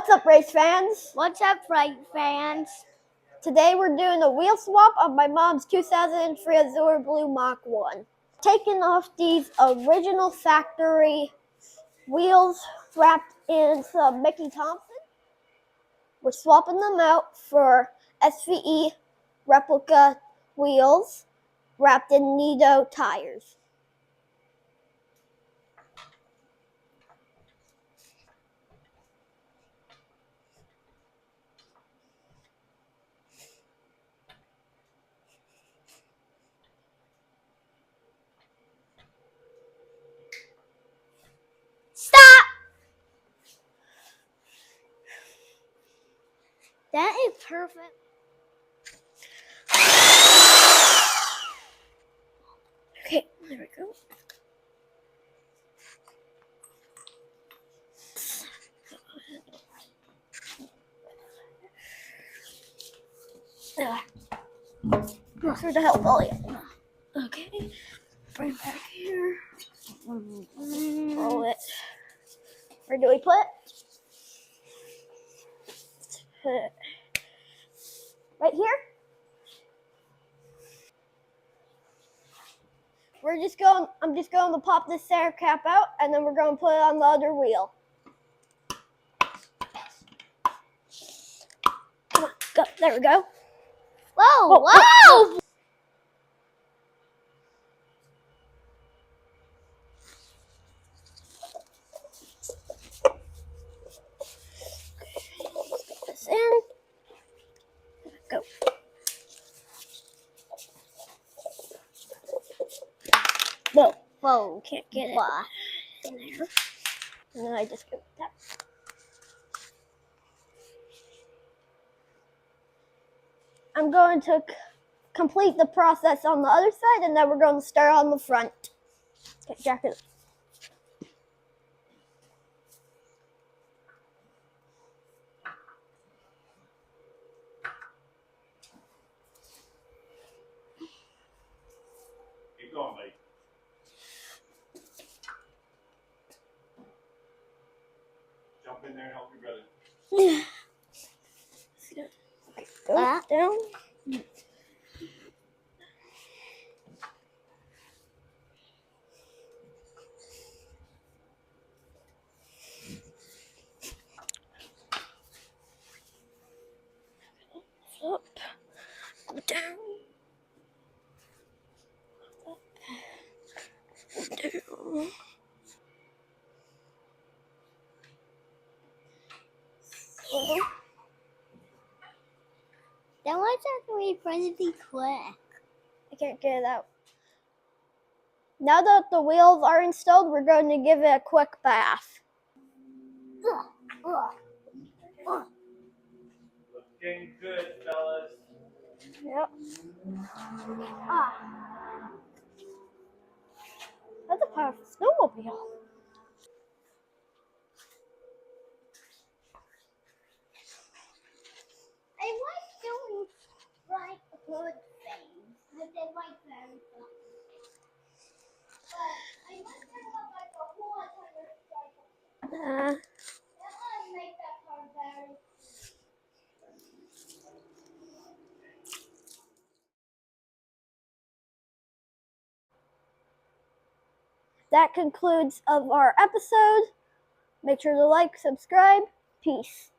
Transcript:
What's up, race fans? What's up, race fans? Today we're doing a wheel swap of my mom's 2003 Azure Blue Mach 1. Taking off these original factory wheels wrapped in some Mickey Thompson. We're swapping them out for SVE replica wheels wrapped in Nido tires. Stop! That is perfect. Okay, there we go. Through the hell volume. Okay, bring it back here. Roll it. Where do we put it? Right here. I'm just going to pop this center cap out, and then we're going to put it on the other wheel. Come on, go. There we go. Whoa, Whoa! whoa! Put this in. Go. Whoa. Whoa, Can't get it wow. in there. And then I just go tap. I'm going to complete the process on the other side, and then we're going to start on the front. Okay, jack it. Keep going, buddy. Jump in there and help your brother. Go down. Up. Down. Up. Down. That was actually pretty quick. I can't get it out. Now that the wheels are installed, we're going to give it a quick bath. Looking good, fellas. Yep. That's a powerful snowmobile. I like doing like good things. I did like very fun. But I like doing like a whole entire cycle. That would make that part very. That concludes of our episode. Make sure to like, subscribe. Peace.